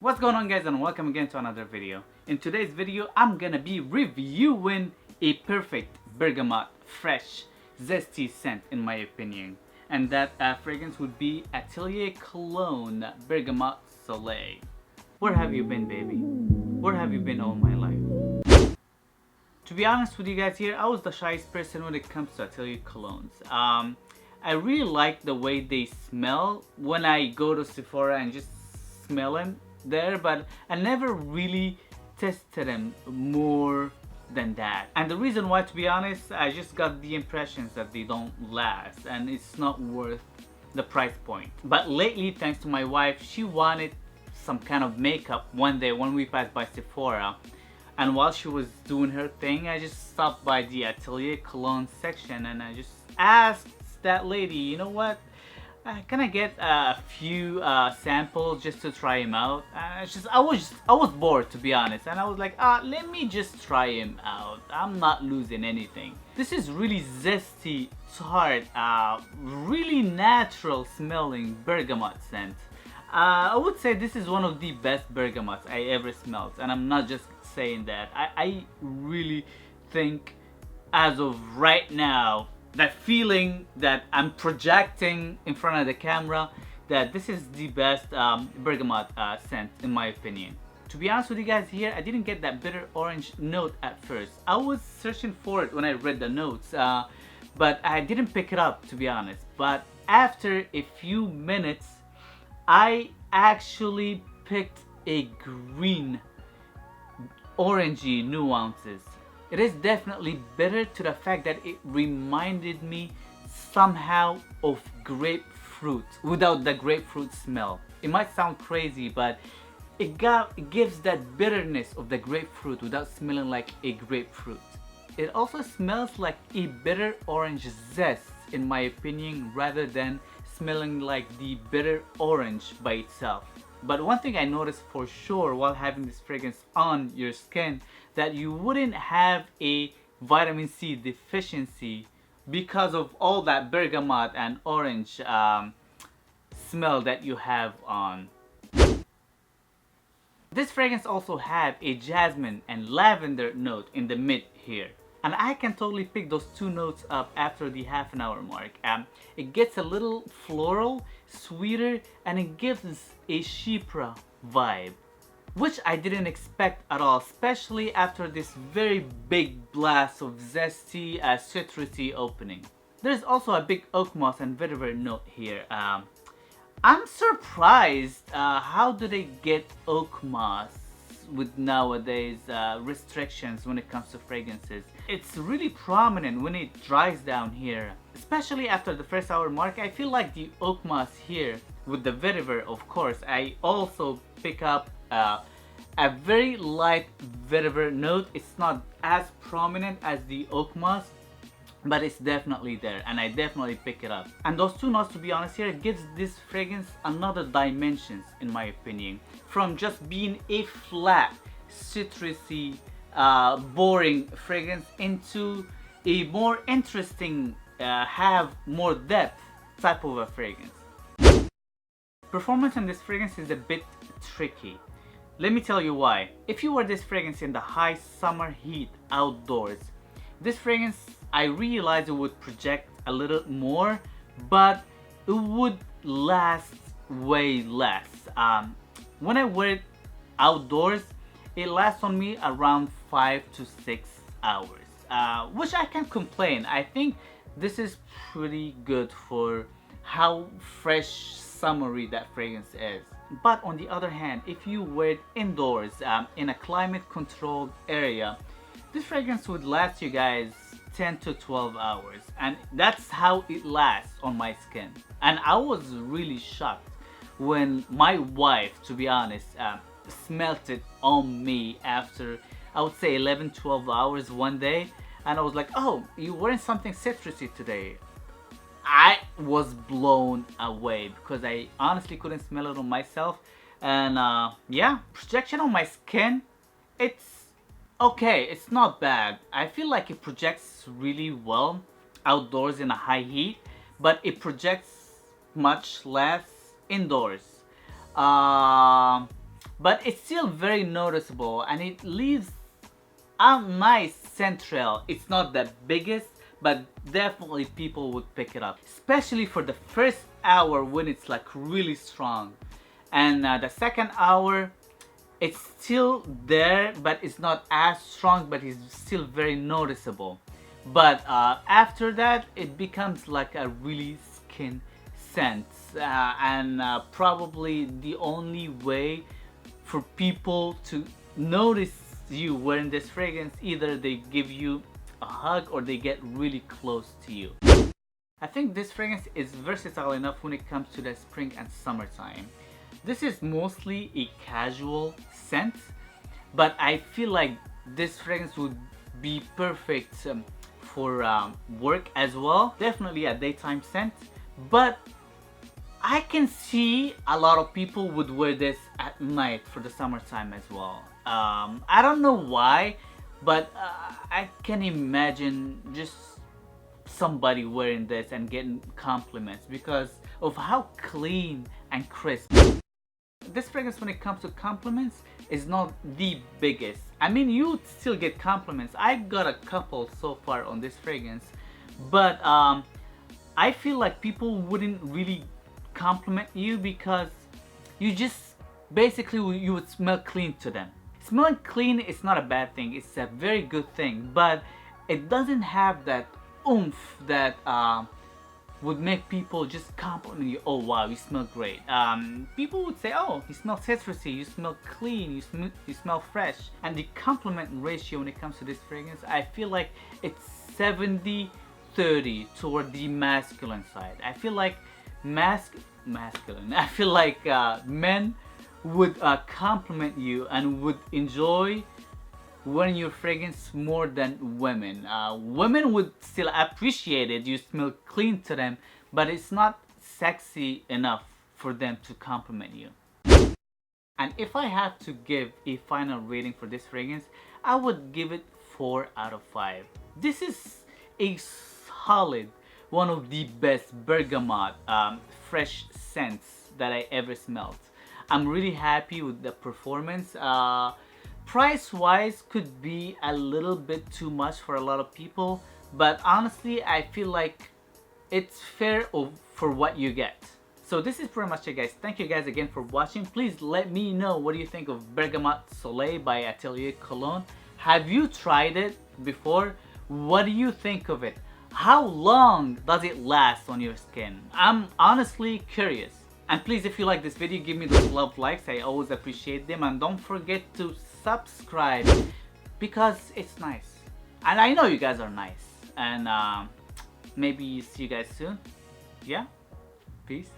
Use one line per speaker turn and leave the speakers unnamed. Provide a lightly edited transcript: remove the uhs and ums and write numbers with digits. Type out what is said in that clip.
What's going on, guys, and welcome again to another video. In today's video I'm gonna be reviewing a perfect bergamot fresh zesty scent in my opinion, and that fragrance would be Atelier Cologne Bergamot Soleil. Where have you been, baby? Where have you been all my life? To be honest with you guys here, I was the shyest person when it comes to Atelier Colognes. I really like the way they smell when I go to Sephora and just smell them there, but I never really tested them more than that. And the reason why, to be honest, I just got the impressions that they don't last and it's not worth the price point. But lately, thanks to my wife, she wanted some kind of makeup one day when we passed by Sephora, and while she was doing her thing, I just stopped by the Atelier Cologne section and I just asked that lady, you know what, can I get a few samples just to try him out? I was bored, to be honest, and I was like, let me just try him out. I'm not losing anything. This is really zesty, tart, really natural smelling bergamot scent. I would say this is one of the best bergamots I ever smelled, and I'm not just saying that. I really think, as of right now, that feeling that I'm projecting in front of the camera, that this is the best bergamot scent in my opinion. To be honest with you guys here, I didn't get that bitter orange note at first. I was searching for it when I read the notes, but I didn't pick it up, to be honest. But after a few minutes, I actually picked a green orangey nuances. It is definitely bitter to the fact that it reminded me somehow of grapefruit without the grapefruit smell. It might sound crazy, but it gives that bitterness of the grapefruit without smelling like a grapefruit. It also smells like a bitter orange zest in my opinion, rather than smelling like the bitter orange by itself. But one thing I noticed for sure while having this fragrance on your skin, that you wouldn't have a vitamin C deficiency because of all that bergamot and orange smell that you have on. This fragrance also have a jasmine and lavender note in the mid here. And I can totally pick those two notes up after the half an hour mark. It gets a little floral, sweeter, and it gives a chypre vibe, which I didn't expect at all, especially after this very big blast of zesty, citrusy opening. There's also a big oak moss and vetiver note here. I'm surprised how do they get oak moss with nowadays restrictions when it comes to fragrances. It's really prominent when it dries down here, especially after the first hour mark. I feel like the oak moss here with the vetiver, of course. I also pick up a very light vetiver note. It's not as prominent as the oak moss, but it's definitely there and I definitely pick it up. And those two notes, to be honest here, it gives this fragrance another dimensions in my opinion, from just being a flat citrusy boring fragrance into a more interesting have more depth type of a fragrance. Performance in this fragrance is a bit tricky. Let me tell you why. If you wear this fragrance in the high summer heat outdoors, this fragrance, I realized it would project a little more, but it would last way less. When I wear it outdoors, it lasts on me around 5 to 6 hours, which I can't complain. I think this is pretty good for how fresh, summery that fragrance is. But on the other hand, if you wear it indoors in a climate controlled area, this fragrance would last you guys 10 to 12 hours, and that's how it lasts on my skin. And I was really shocked when my wife, to be honest, smelt it on me after, I would say, 11-12 hours one day, and I was like, oh, you wearing something citrusy today. I was blown away because I honestly couldn't smell it on myself. And yeah, projection on my skin, it's okay, it's not bad. I feel like it projects really well outdoors in a high heat, but it projects much less indoors. but it's still very noticeable and it leaves a nice scent trail. It's not the biggest, but definitely people would pick it up, especially for the first hour when it's like really strong. And the second hour, it's still there, but it's not as strong, but it's still very noticeable. But after that, it becomes like a really skin scent, and probably the only way for people to notice you wearing this fragrance, either they give you a hug or they get really close to you. I think this fragrance is versatile enough when it comes to the spring and summertime. This is mostly a casual scent, but I feel like this fragrance would be perfect for work as well. Definitely a daytime scent, but I can see a lot of people would wear this at night for the summertime as well. I don't know why, but I can imagine just somebody wearing this and getting compliments because of how clean and crisp. This fragrance, when it comes to compliments, is not the biggest. I mean, you still get compliments. I got a couple so far on this fragrance, but I feel like people wouldn't really compliment you because you just basically you would smell clean to them. Smelling clean is not a bad thing, it's a very good thing, but it doesn't have that oomph that would make people just compliment you. Oh wow, you smell great. People would say, oh, you smell citrusy, you smell clean, you smell fresh. And the compliment ratio when it comes to this fragrance, I feel like it's 70-30 toward the masculine side. I feel like masculine. I feel like men would compliment you and would enjoy wearing your fragrance more than women. Women would still appreciate it, you smell clean to them, but it's not sexy enough for them to compliment you. And if I have to give a final rating for this fragrance, I would give it 4 out of 5. This is a solid, one of the best bergamot fresh scents that I ever smelled. I'm really happy with the performance. Price wise could be a little bit too much for a lot of people, but honestly I feel like it's fair for what you get. So this is pretty much it, guys. Thank you guys again for watching. Please let me know what do you think of Bergamot Soleil by Atelier Cologne. Have you tried it before? What do you think of it? How long does it last on your skin? I'm honestly curious. And please, if you like this video, give me those love likes. I always appreciate them. And don't forget to subscribe because it's nice. And I know you guys are nice. And maybe see you guys soon. Yeah? Peace.